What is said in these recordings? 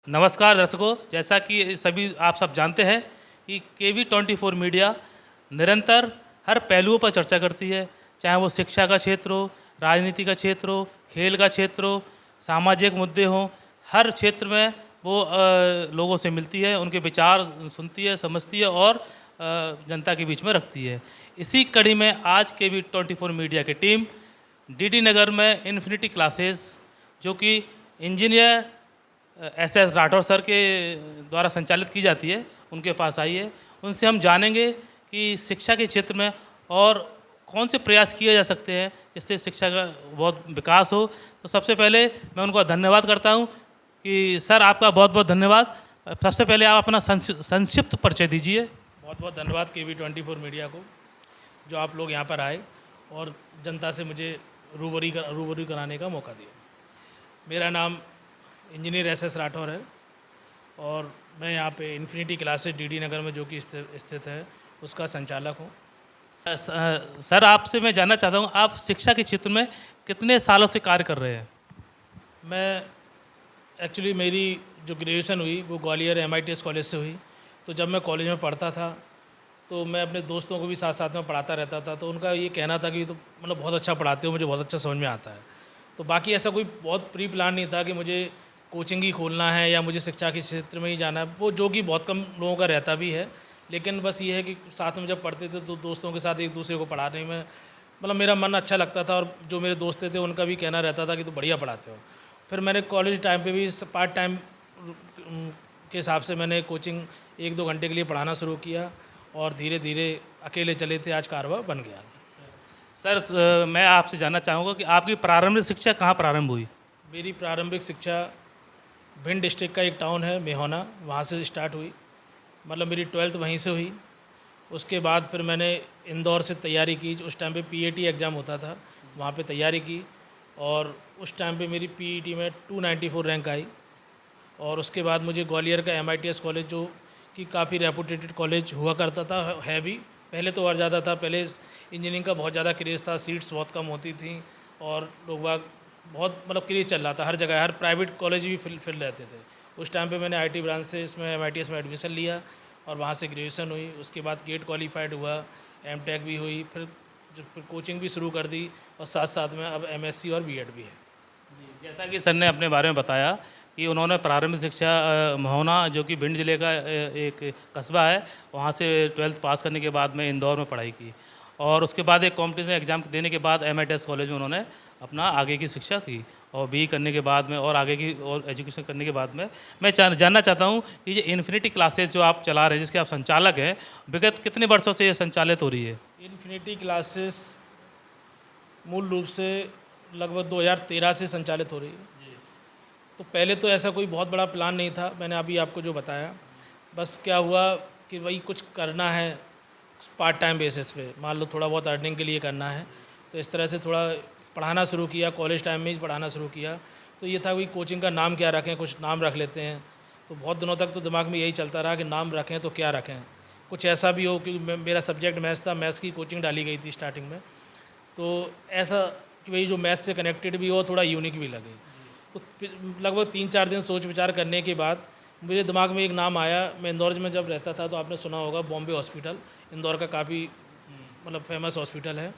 नमस्कार दर्शकों, जैसा कि सभी आप सब जानते हैं कि KV24 मीडिया निरंतर हर पहलुओं पर चर्चा करती है, चाहे वो शिक्षा का क्षेत्र हो, राजनीति का क्षेत्र हो, खेल का क्षेत्र हो, सामाजिक मुद्दे हों। हर क्षेत्र में वो लोगों से मिलती है, उनके विचार सुनती है, समझती है और जनता के बीच में रखती है। इसी कड़ी में आज KV24 मीडिया की टीम DD नगर में इन्फिनिटी क्लासेस, जो कि इंजीनियर SS राठौर सर के द्वारा संचालित की जाती है, उनके पास आई है। उनसे हम जानेंगे कि शिक्षा के क्षेत्र में और कौन से प्रयास किए जा सकते हैं जिससे शिक्षा का बहुत विकास हो। तो सबसे पहले मैं उनको धन्यवाद करता हूं कि सर आपका बहुत बहुत धन्यवाद। सबसे पहले आप अपना संक्षिप्त परिचय दीजिए। बहुत बहुत धन्यवाद KV24 मीडिया को, जो आप लोग यहाँ पर आए और जनता से मुझे रूबरू कराने का मौका दिया। मेरा नाम इंजीनियर SS राठौर है और मैं यहाँ पे इन्फिनिटी क्लासेस DD नगर में, जो कि स्थित है, उसका संचालक हूँ। सर आपसे मैं जानना चाहता हूँ, आप शिक्षा के क्षेत्र में कितने सालों से कार्य कर रहे हैं? मैं एक्चुअली मेरी जो ग्रेजुएशन हुई वो ग्वालियर MITS कॉलेज से हुई। तो जब मैं कॉलेज में पढ़ता था तो मैं अपने दोस्तों को भी साथ साथ में पढ़ाता रहता था। तो उनका ये कहना था कि तो मतलब बहुत अच्छा पढ़ाते हो, मुझे बहुत अच्छा समझ में आता है। तो बाकी ऐसा कोई बहुत प्री प्लान नहीं था कि मुझे कोचिंग ही खोलना है या मुझे शिक्षा के क्षेत्र में ही जाना है, वो जो कि बहुत कम लोगों का रहता भी है। लेकिन बस ये है कि साथ में जब पढ़ते थे तो दोस्तों के साथ एक दूसरे को पढ़ाने में मतलब मेरा मन अच्छा लगता था, और जो मेरे दोस्त थे उनका भी कहना रहता था कि तो बढ़िया पढ़ाते हो। फिर मैंने कॉलेज टाइम पे भी पार्ट टाइम के हिसाब से मैंने कोचिंग 1-2 घंटे के लिए पढ़ाना शुरू किया और धीरे धीरे अकेले चले थे, आज कारवा बन गया। सर मैं आपसे जानना चाहूँगा कि आपकी प्रारंभिक शिक्षा कहाँ प्रारंभ हुई? मेरी प्रारंभिक शिक्षा भिंड डिस्ट्रिक्ट का एक टाउन है मेहोना, वहाँ से स्टार्ट हुई। मतलब मेरी 12th वहीं से हुई। उसके बाद फिर मैंने इंदौर से तैयारी की। उस टाइम पे PAT एग्ज़ाम होता था, वहाँ पे तैयारी की और उस टाइम पे मेरी PET में 294 रैंक आई। और उसके बाद मुझे ग्वालियर का MITS कॉलेज, जो कि काफ़ी रेपुटेटेड कॉलेज हुआ करता था, है भी। पहले तो और ज़्यादा था, पहले इंजीनियरिंग का बहुत ज़्यादा क्रेज़ था, सीट्स बहुत कम होती थी और लोग बाग बहुत मतलब क्रेज़ चल रहा था हर जगह, हर प्राइवेट कॉलेज भी फिल रहते थे। उस टाइम पे मैंने IT ब्रांच से इसमें MITS में एडमिशन लिया और वहाँ से ग्रेजुएशन हुई। उसके बाद गेट क्वालिफाइड हुआ, MTech भी हुई, फिर कोचिंग भी शुरू कर दी और साथ साथ में अब MSc और B.Ed भी है। जैसा कि सर ने अपने बारे में बताया कि उन्होंने प्रारंभिक शिक्षा महोना, जो कि भिंड जिले का एक कस्बा है, वहाँ से 12th पास करने के बाद में इंदौर में पढ़ाई की और उसके बाद एक कॉम्पिटिशन एग्ज़ाम देने के बाद MITS कॉलेज में उन्होंने अपना आगे की शिक्षा की और BE करने के बाद में और आगे की और एजुकेशन करने के बाद में मैं जानना चाहता हूँ कि ये इन्फिनिटी क्लासेस जो आप चला रहे हैं, जिसके आप संचालक हैं, विगत कितने वर्षों से ये संचालित हो रही है? इन्फिनिटी क्लासेस मूल रूप से लगभग 2013 से संचालित हो रही है। तो पहले तो ऐसा कोई बहुत बड़ा प्लान नहीं था, मैंने अभी आपको जो बताया। बस क्या हुआ कि वही कुछ करना है पार्ट टाइम बेसिस पे, मान लो थोड़ा बहुत अर्निंग के लिए करना है, तो इस तरह से थोड़ा पढ़ाना शुरू किया। कॉलेज टाइम में ही पढ़ाना शुरू किया। तो ये था कि कोचिंग का नाम क्या रखें, कुछ नाम रख लेते हैं। तो बहुत दिनों तक तो दिमाग में यही चलता रहा कि नाम रखें तो क्या रखें, कुछ ऐसा भी हो कि मेरा सब्जेक्ट मैथ्स था, मैथ्स की कोचिंग डाली गई थी स्टार्टिंग में। तो ऐसा कि भाई जो मैथ्स से कनेक्टेड भी हो, थोड़ा यूनिक भी लगे। तो लगभग 3-4 दिन सोच विचार करने के बाद मेरे दिमाग में एक नाम आया। मैं इंदौर में जब रहता था तो आपने सुना होगा बॉम्बे हॉस्पिटल, इंदौर का काफ़ी मतलब फेमस हॉस्पिटल है।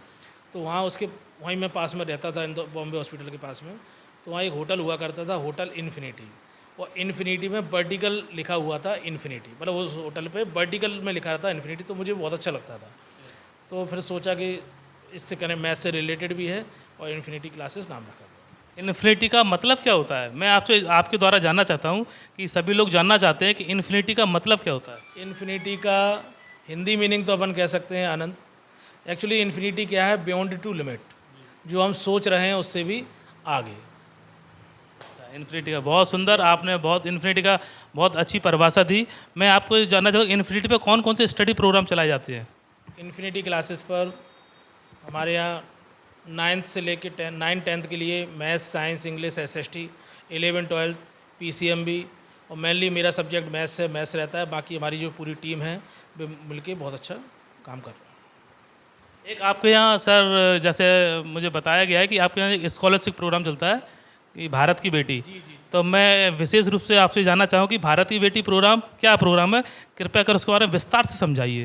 तो वहाँ उसके वहीं मैं पास में रहता था, इंदौर बॉम्बे हॉस्पिटल के पास में। तो वहाँ एक होटल हुआ करता था, होटल इन्फिनिटी, और इन्फिनिटी में वर्टिकल लिखा हुआ था इन्फिनिटी, मतलब उस होटल पे वर्टिकल में लिखा था इन्फिनिटी। तो मुझे बहुत अच्छा लगता था। तो फिर सोचा कि इससे कनेक्ट मैथ से रिलेटेड भी है और इन्फिनिटी क्लासेस नाम रखा। इन्फिनिटी का मतलब क्या होता है? मैं आपसे आपके द्वारा जानना चाहता हूँ कि सभी लोग जानना चाहते हैं कि इन्फिनिटी का मतलब क्या होता है। इन्फिनिटी का हिंदी मीनिंग तो अपन कह सकते हैं आनंद। एक्चुअली इन्फिनिटी क्या है? बियॉन्ड टू लिमिट, जो हम सोच रहे हैं उससे भी आगे। इन्फिनिटी का बहुत सुंदर, आपने बहुत इन्फिनिटी का बहुत अच्छी परिभाषा दी। मैं आपको जानना चाहूँगा इन्फिनिटी पे कौन कौन से स्टडी प्रोग्राम चलाए जाते हैं? इन्फिनिटी क्लासेस पर हमारे यहाँ 9th से लेकर 9-10th के लिए maths, science, English, SST, 11-12 PCMB, और मेनली मेरा सब्जेक्ट मैथ्स है, मैथ्स रहता है। बाकी हमारी जो पूरी टीम है वे मिलके बहुत अच्छा काम कर रहे हैं। एक आपके यहाँ सर, जैसे मुझे बताया गया है कि आपके यहाँ एक स्कॉलरशिप प्रोग्राम चलता है कि भारत की बेटी। तो मैं विशेष रूप से आपसे जानना चाहूँ कि भारत की बेटी प्रोग्राम क्या प्रोग्राम है, कृपया कर उसके बारे में विस्तार से समझाइए।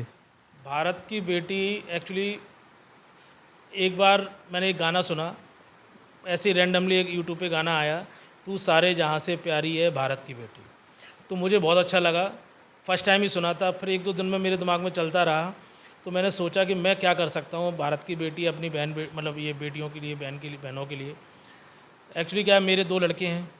भारत की बेटी एक्चुअली एक बार मैंने एक गाना सुना, ऐसे ही रैंडमली एक यूट्यूब पे गाना आया, तू सारे जहाँ से प्यारी है भारत की बेटी। तो मुझे बहुत अच्छा लगा, फर्स्ट टाइम ही सुना था, फिर एक दो दिन में मेरे दिमाग में चलता रहा। तो मैंने सोचा कि मैं क्या कर सकता हूँ भारत की बेटी, अपनी मतलब ये बेटियों के लिए, बहन के लिए, बहनों के लिए। एक्चुअली क्या है, मेरे 2 लड़के हैं,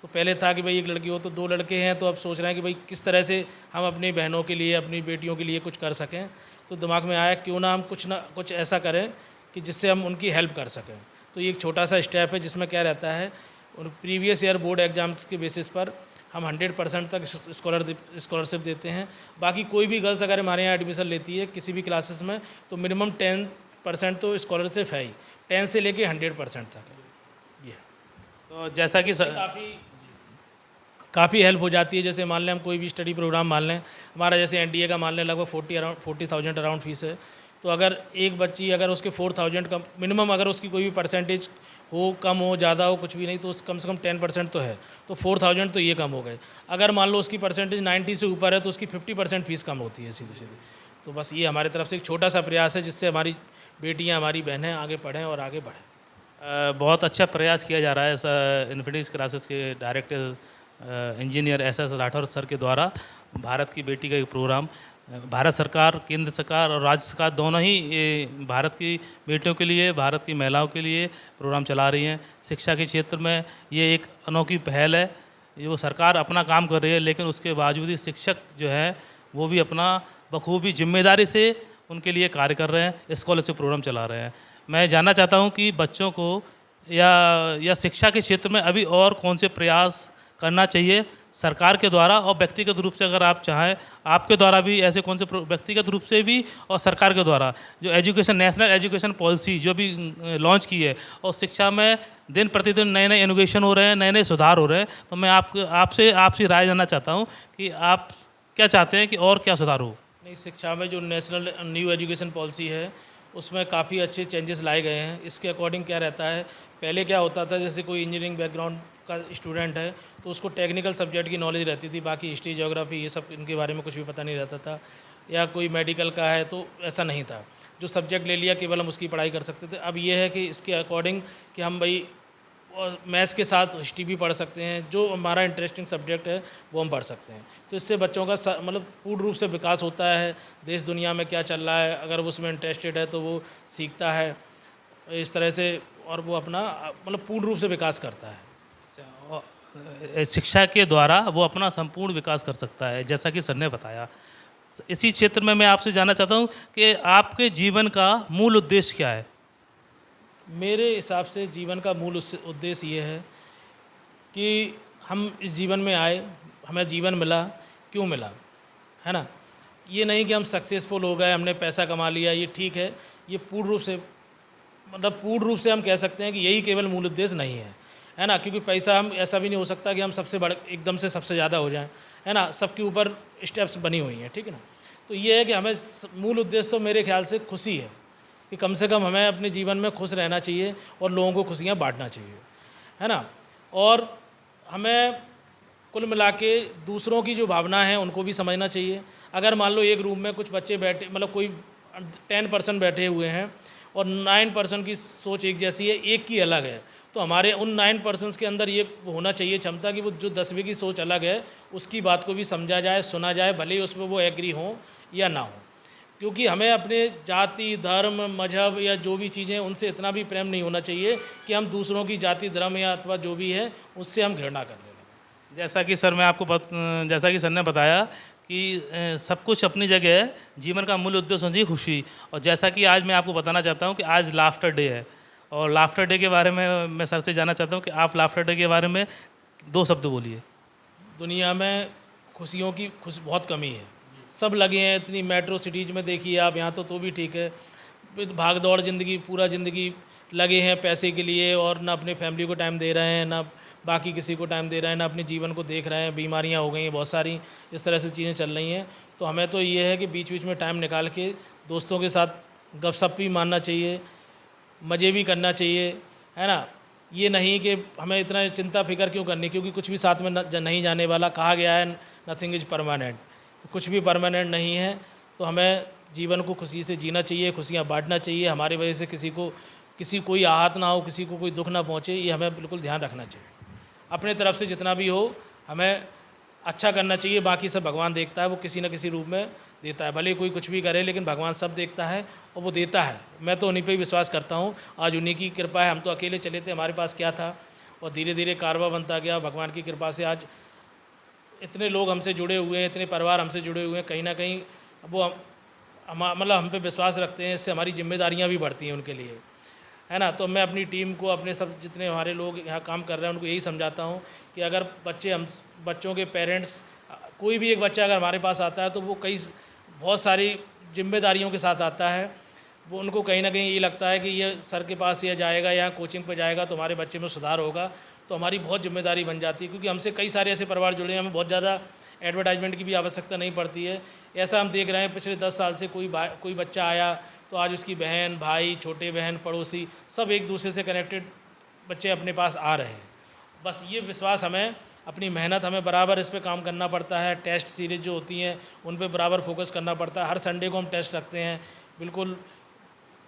तो पहले था कि भाई एक लड़की हो, तो 2 लड़के हैं, तो अब सोच रहे हैं कि भाई किस तरह से हम अपनी बहनों के लिए, अपनी बेटियों के लिए कुछ कर सकें। तो दिमाग में आया क्यों ना हम कुछ ना कुछ ऐसा करें कि जिससे हम उनकी हेल्प कर सकें। तो ये एक छोटा सा स्टेप है जिसमें क्या रहता है, उन प्रीवियस ईयर बोर्ड एग्जाम्स के बेसिस पर हम 100% तक स्कॉलरशिप देते हैं। बाकी कोई भी गर्ल्स अगर हमारे यहाँ एडमिशन लेती है किसी भी क्लासेस में, तो मिनिमम 10% तो स्कॉलरशिप है ही, 10 से लेके 100% तक है। ये तो जैसा कि काफ़ी हेल्प हो जाती है। जैसे मान लें हम कोई भी स्टडी प्रोग्राम मान लें, हमारा जैसे एनडीए का मान लें लगभग 40,000 अराउंड फीस है। तो अगर एक बच्ची अगर उसके 4,000 का मिनिमम, अगर उसकी कोई भी परसेंटेज हो, कम हो, ज़्यादा हो, कुछ भी नहीं, तो कम से कम 10% तो है, तो 4,000 तो ये कम हो गए। अगर मान लो उसकी परसेंटेज 90 से ऊपर है तो उसकी 50% फीस कम होती है सीधे सीधे। तो बस ये हमारी तरफ से एक छोटा सा प्रयास है जिससे हमारी बेटियाँ, हमारी बहनें आगे पढ़ें और आगे बढ़ें। बहुत अच्छा प्रयास किया जा रहा है इन्फिनिक्स क्लासेस के director engineer S Rathore sir के द्वारा भारत की बेटी का एक प्रोग्राम। भारत सरकार, केंद्र सरकार और राज्य सरकार दोनों ही ये भारत की बेटियों के लिए, भारत की महिलाओं के लिए प्रोग्राम चला रही हैं। शिक्षा के क्षेत्र में ये एक अनोखी पहल है। ये वो सरकार अपना काम कर रही है, लेकिन उसके बावजूद ही शिक्षक जो है वो भी अपना बखूबी जिम्मेदारी से उनके लिए कार्य कर रहे हैं, स्कॉलरशिप प्रोग्राम चला रहे हैं। मैं जानना चाहता हूँ कि बच्चों को या शिक्षा के क्षेत्र में अभी और कौन से प्रयास करना चाहिए सरकार के द्वारा, और व्यक्तिगत रूप से अगर आप चाहें आपके द्वारा भी ऐसे कौन से व्यक्तिगत रूप से भी और सरकार के द्वारा जो एजुकेशन, नेशनल एजुकेशन पॉलिसी जो भी लॉन्च की है, और शिक्षा में दिन प्रतिदिन नए नए इनोवेशन हो रहे हैं, नए नए सुधार हो रहे हैं। तो मैं आपसे राय जानना चाहता हूँ कि आप क्या चाहते हैं कि और क्या सुधार हो। नहीं, शिक्षा में जो नेशनल न्यू एजुकेशन पॉलिसी है उसमें काफ़ी अच्छे चेंजेस लाए गए हैं। इसके अकॉर्डिंग क्या रहता है, पहले क्या होता था, जैसे कोई इंजीनियरिंग बैकग्राउंड का स्टूडेंट है तो उसको टेक्निकल सब्जेक्ट की नॉलेज रहती थी, बाकी हिस्ट्री, ज्योग्राफी ये सब इनके बारे में कुछ भी पता नहीं रहता था। या कोई मेडिकल का है तो ऐसा नहीं था, जो सब्जेक्ट ले लिया केवल हम उसकी पढ़ाई कर सकते थे। अब ये है कि इसके अकॉर्डिंग कि हम भाई और मैथ्स के साथ हिस्ट्री भी पढ़ सकते हैं, जो हमारा इंटरेस्टिंग सब्जेक्ट है वो हम पढ़ सकते हैं। तो इससे बच्चों का मतलब पूर्ण रूप से विकास होता है, देश दुनिया में क्या चल रहा है अगर वो उसमें इंटरेस्टेड है तो वो सीखता है इस तरह से, और वो अपना मतलब पूर्ण रूप से विकास करता है। शिक्षा के द्वारा वो अपना संपूर्ण विकास कर सकता है, जैसा कि सर ने बताया। इसी क्षेत्र में मैं आपसे जानना चाहता हूँ कि आपके जीवन का मूल उद्देश्य क्या है। मेरे हिसाब से जीवन का मूल उद्देश्य ये है कि हम इस जीवन में आए, हमें जीवन मिला, क्यों मिला, है ना। ये नहीं कि हम सक्सेसफुल हो गए, हमने पैसा कमा लिया, ये ठीक है। ये पूर्ण रूप से मतलब पूर्ण रूप से हम कह सकते हैं कि यही केवल मूल उद्देश्य नहीं है ना। क्योंकि पैसा, हम ऐसा भी नहीं हो सकता कि हम सबसे बड़े एकदम से सबसे ज़्यादा हो जाएं, है ना। सबके ऊपर स्टेप्स बनी हुई हैं, ठीक है ना। तो ये है कि हमें मूल उद्देश्य तो मेरे ख्याल से खुशी है कि कम से कम हमें अपने जीवन में खुश रहना चाहिए और लोगों को खुशियाँ बांटना चाहिए, है ना। और हमें कुल मिला के दूसरों की जो भावना है उनको भी समझना चाहिए। अगर मान लो एक रूम में कुछ बच्चे बैठे, मतलब कोई 10% बैठे हुए हैं और 9% की सोच एक जैसी है, एक की अलग है, तो हमारे उन 9% के अंदर ये होना चाहिए क्षमता कि वो जो 10वीं की सोच अलग है उसकी बात को भी समझा जाए, सुना जाए, भले ही उसमें वो एग्री हों या ना हो। क्योंकि हमें अपने जाति, धर्म, मजहब या जो भी चीज़ें उनसे इतना भी प्रेम नहीं होना चाहिए कि हम दूसरों की जाति, धर्म या अथवा जो भी है उससे हम घृणा करने लगें। जैसा कि सर ने बताया कि सब कुछ अपनी जगह है, जीवन का मूल उद्देश्य होना चाहिए खुशी। और जैसा कि आज मैं आपको बताना चाहता हूँ कि आज लाफ्टर डे है, और लाफ्टर डे के बारे में मैं सर से जानना चाहता हूँ कि आप लाफ्टर डे के बारे में 2 शब्द बोलिए। दुनिया में खुशियों की बहुत कमी है, सब लगे हैं इतनी मेट्रो सिटीज़ में, देखिए आप यहाँ तो भी ठीक है, भाग दौड़ ज़िंदगी, पूरा ज़िंदगी लगे हैं पैसे के लिए, और ना अपने फैमिली को टाइम दे रहे हैं, ना बाकी किसी को टाइम दे रहे हैं, ना अपने जीवन को देख रहे हैं। बीमारियाँ हो गई हैं बहुत सारी, इस तरह से चीज़ें चल रही हैं। तो हमें तो ये है कि बीच बीच में टाइम निकाल के दोस्तों के साथ गपशप भी मारना चाहिए, मज़े भी करना चाहिए, है ना। ये नहीं कि हमें इतना चिंता फिक्र क्यों करनी, क्योंकि कुछ भी साथ में नहीं जाने वाला। कहा गया है नथिंग इज़ परमानेंट, तो कुछ भी परमानेंट नहीं है। तो हमें जीवन को खुशी से जीना चाहिए, खुशियाँ बांटना चाहिए। हमारी वजह से किसी कोई आहत ना हो, किसी को कोई दुख ना पहुँचे, ये हमें बिल्कुल ध्यान रखना चाहिए। अपने तरफ से जितना भी हो हमें अच्छा करना चाहिए। बाकी सब भगवान देखता है, वो किसी न किसी रूप में देता है। भले कोई कुछ भी करे, लेकिन भगवान सब देखता है और वो देता है। मैं तो उन्हीं पे ही विश्वास करता हूँ। आज उन्हीं की कृपा है। हम तो अकेले चले थे, हमारे पास क्या था, और धीरे धीरे कारवा बनता गया। भगवान की कृपा से आज इतने लोग हमसे जुड़े हुए हैं, इतने परिवार हमसे जुड़े हुए हैं। कहीं ना कहीं वो मतलब हम पे विश्वास रखते हैं। इससे हमारी जिम्मेदारियाँ भी बढ़ती हैं उनके लिए, है ना। तो मैं अपनी टीम को, अपने सब जितने हमारे लोग यहाँ काम कर रहे हैं, उनको यही समझाता हूँ कि अगर बच्चों के पेरेंट्स, कोई भी एक बच्चा अगर हमारे पास आता है तो वो बहुत सारी जिम्मेदारियों के साथ आता है। वो उनको कहीं ना कहीं ये लगता है कि ये सर के पास ये जाएगा या कोचिंग पे जाएगा तो हमारे बच्चे में सुधार होगा। तो हमारी बहुत जिम्मेदारी बन जाती है, क्योंकि हमसे कई सारे ऐसे परिवार जुड़े हैं। हमें बहुत ज़्यादा एडवर्टाइजमेंट की भी आवश्यकता नहीं पड़ती है। ऐसा हम देख रहे हैं, पिछले 10 साल से कोई बच्चा आया तो आज उसकी बहन, भाई, छोटे बहन, पड़ोसी सब एक दूसरे से कनेक्टेड बच्चे अपने पास आ रहे हैं। बस ये विश्वास, हमें अपनी मेहनत, हमें बराबर इस पे काम करना पड़ता है। टेस्ट सीरीज जो होती हैं उन पे बराबर फोकस करना पड़ता है। हर संडे को हम टेस्ट रखते हैं। बिल्कुल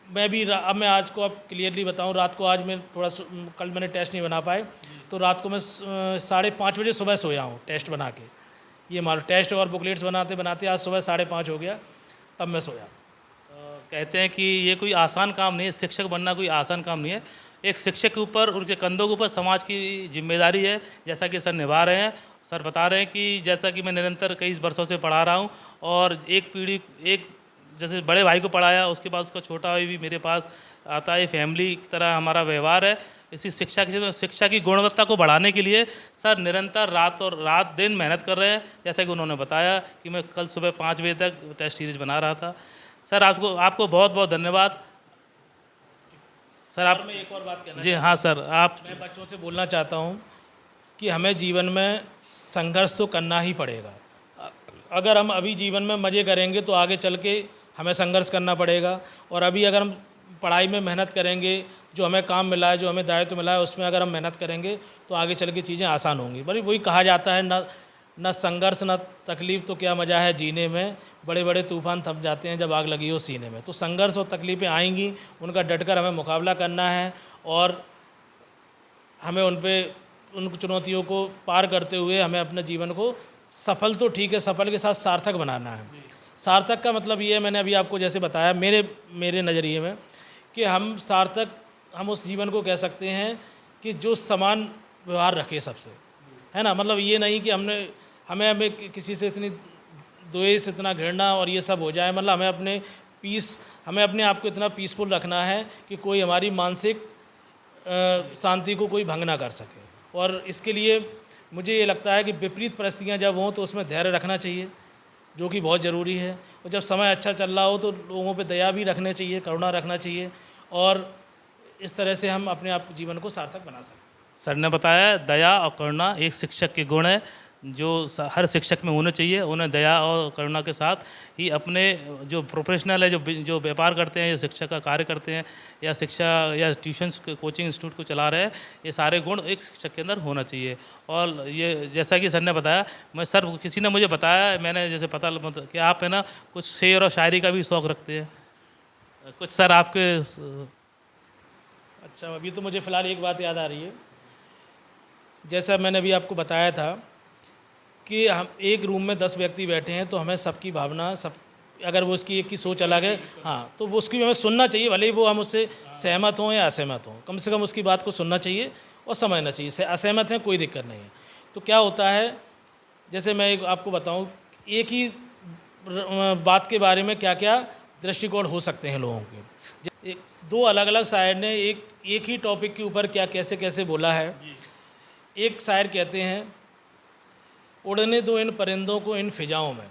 अब मैं आज को अब क्लियरली बताऊं, रात को आज मैं कल मैंने टेस्ट नहीं बना पाए, तो रात को मैं 5:30 बजे सुबह सोया हूँ टेस्ट बना के। ये मानो टेस्ट और बुकलेट्स बनाते बनाते आज सुबह 5:30 हो गया, तब मैं सोया। कहते हैं कि ये कोई आसान काम नहीं है, शिक्षक बनना कोई आसान काम नहीं है। एक शिक्षक के ऊपर, उनके कंधों के ऊपर समाज की जिम्मेदारी है, जैसा कि सर निभा रहे हैं। सर बता रहे हैं कि जैसा कि मैं निरंतर कई वर्षों से पढ़ा रहा हूँ, और एक जैसे बड़े भाई को पढ़ाया, उसके बाद उसका छोटा भाई भी मेरे पास आता है। फैमिली की तरह हमारा व्यवहार है। इसी शिक्षा की गुणवत्ता को बढ़ाने के लिए सर निरंतर रात दिन मेहनत कर रहे हैं। जैसा कि उन्होंने बताया कि मैं कल सुबह 5 बजे तक टेस्ट सीरीज बना रहा था। सर आपको बहुत बहुत धन्यवाद। सर आप मैं एक और बात कहना जी हाँ सर, मैं बच्चों से बोलना चाहता हूँ कि हमें जीवन में संघर्ष तो करना ही पड़ेगा। अगर हम अभी जीवन में मज़े करेंगे तो आगे चल के हमें संघर्ष करना पड़ेगा। और अभी अगर हम पढ़ाई में मेहनत करेंगे, जो हमें काम मिला है, जो हमें दायित्व मिला है, उसमें अगर हम मेहनत करेंगे तो आगे चल के चीज़ें आसान होंगी। बड़ी वही कहा जाता है, न संघर्ष न तकलीफ़ तो क्या मज़ा है जीने में, बड़े बड़े तूफान थम जाते हैं जब आग लगी हो सीने में। तो संघर्ष और तकलीफ़ें आएंगी, उनका डटकर हमें मुकाबला करना है, और हमें उन चुनौतियों को पार करते हुए हमें अपने जीवन को सफल तो ठीक है, सफल के साथ सार्थक बनाना है। सार्थक का मतलब ये है, मैंने अभी आपको जैसे बताया, मेरे नज़रिए में, कि हम उस जीवन को कह सकते हैं कि जो समान व्यवहार रखे सबसे, है ना। मतलब ये नहीं कि हमें किसी से इतनी द्वेष, इतना घृणा और ये सब हो जाए। मतलब हमें अपने आप को इतना पीसफुल रखना है कि कोई हमारी मानसिक शांति को कोई भंग ना कर सके। और इसके लिए मुझे ये लगता है कि विपरीत परिस्थितियाँ जब हों तो उसमें धैर्य रखना चाहिए, जो कि बहुत ज़रूरी है। और जब समय अच्छा चल रहा हो तो लोगों पे दया भी रखनी चाहिए, करुणा रखना चाहिए, और इस तरह से हम अपने आप जीवन को सार्थक बना सकते हैं। सर ने बताया दया और करुणा एक शिक्षक के गुण है, जो हर शिक्षक में होने चाहिए। उन्हें दया और करुणा के साथ ही अपने जो प्रोफेशनल है, जो व्यापार करते हैं, या शिक्षक का कार्य करते हैं, या शिक्षा या ट्यूशन्स कोचिंग इंस्टीट्यूट को चला रहे हैं, ये सारे गुण एक शिक्षक के अंदर होना चाहिए। और ये जैसा कि सर ने बताया, किसी ने मुझे बताया, मैंने जैसे पता कि आप है ना कुछ शेर और शायरी का भी शौक़ रखते हैं कुछ। सर आपके अच्छा, अभी तो मुझे फ़िलहाल एक बात याद आ रही है। जैसा मैंने अभी आपको बताया था कि हम एक रूम में 10 व्यक्ति बैठे हैं, तो हमें सबकी भावना, अगर वो उसकी एक की सोच अलग है, हाँ, तो वो उसकी हमें सुनना चाहिए। भले ही वो हम उससे सहमत हों या असहमत हों, कम से कम उसकी बात को सुनना चाहिए और समझना चाहिए। असहमत हैं, कोई दिक्कत नहीं है। तो क्या होता है, जैसे मैं आपको बताऊँ, एक ही बात के बारे में क्या क्या दृष्टिकोण हो सकते हैं लोगों के। दो अलग अलग शायर ने एक ही टॉपिक के ऊपर क्या कैसे कैसे बोला है। एक शायर कहते हैं, उड़ने दो इन परिंदों को इन फिजाओं में,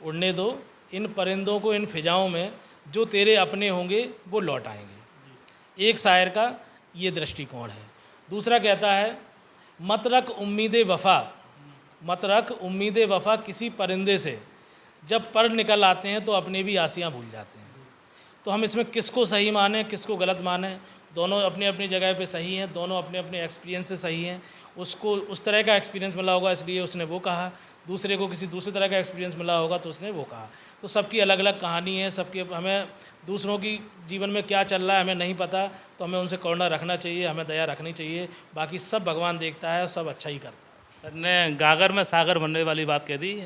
उड़ने दो इन परिंदों को इन फिजाओं में, जो तेरे अपने होंगे वो लौट आएंगे। एक शायर का ये दृष्टिकोण है। दूसरा कहता है, मत रख उम्मीद वफ़ा किसी परिंदे से, जब पर निकल आते हैं तो अपने भी आसियाँ भूल जाते हैं। तो हम इसमें किसको सही माने, किसको गलत माने, दोनों अपनी अपनी जगह पे सही हैं, दोनों अपने अपने एक्सपीरियंस से सही हैं। उसको उस तरह का एक्सपीरियंस मिला होगा इसलिए उसने वो कहा, दूसरे को किसी दूसरे तरह का एक्सपीरियंस मिला होगा तो उसने वो कहा। तो सबकी अलग अलग कहानी है, सबकी हमें दूसरों की जीवन में क्या चल रहा है हमें नहीं पता, तो हमें उनसे करुणा रखना चाहिए, हमें दया रखनी चाहिए। बाकी सब भगवान देखता है, सब अच्छा ही करता है। सर ने गागर में सागर बनने वाली बात कह दी।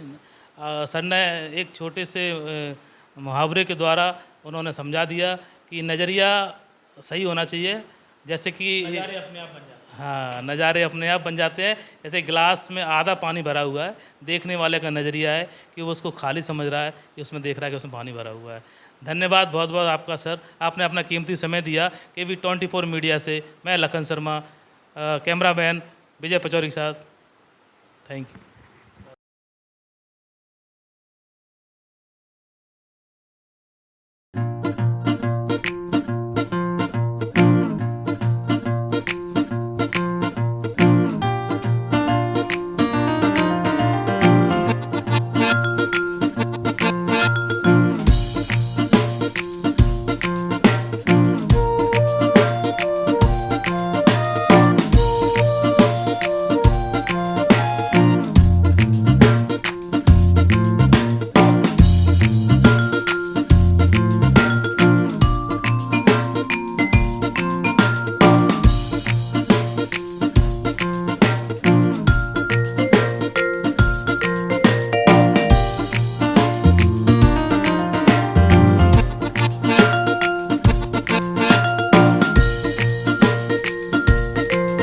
सर ने एक छोटे से मुहावरे के द्वारा उन्होंने समझा दिया कि नज़रिया सही होना चाहिए, जैसे कि नज़ारे अपने आप बन जाते हैं। हाँ, नज़ारे अपने आप बन जाते हैं। जैसे गिलास में आधा पानी भरा हुआ है, देखने वाले का नज़रिया है कि वो उसको खाली समझ रहा है कि उसमें देख रहा है कि उसमें पानी भरा हुआ है। धन्यवाद बहुत बहुत आपका सर, आपने अपना कीमती समय दिया। KV24 मीडिया से मैं लखन शर्मा, कैमरामैन विजय पचौरी के साथ, थैंक यू।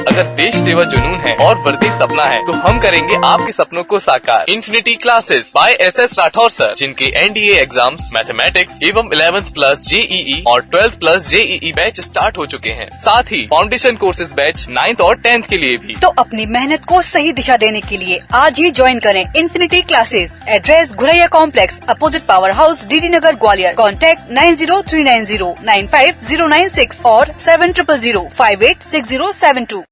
अगर देश सेवा जुनून है और वर्दी सपना है तो हम करेंगे आपके सपनों को साकार। Infinity classes bye SS Rathore sir, जिनके NDA एग्जाम्स मैथमेटिक्स एवं 11th प्लस JEE और 12th plus JEE batch start हो चुके हैं। साथ ही फाउंडेशन कोर्सेज बैच 9th और 10th के लिए भी। तो अपनी मेहनत को सही दिशा देने के लिए आज ही ज्वाइन करें infinity classes. Address Ghuraiya complex, opposite power house, DD नगर, ग्वालियर। कॉन्टैक्ट 9039095096 और 7000586072।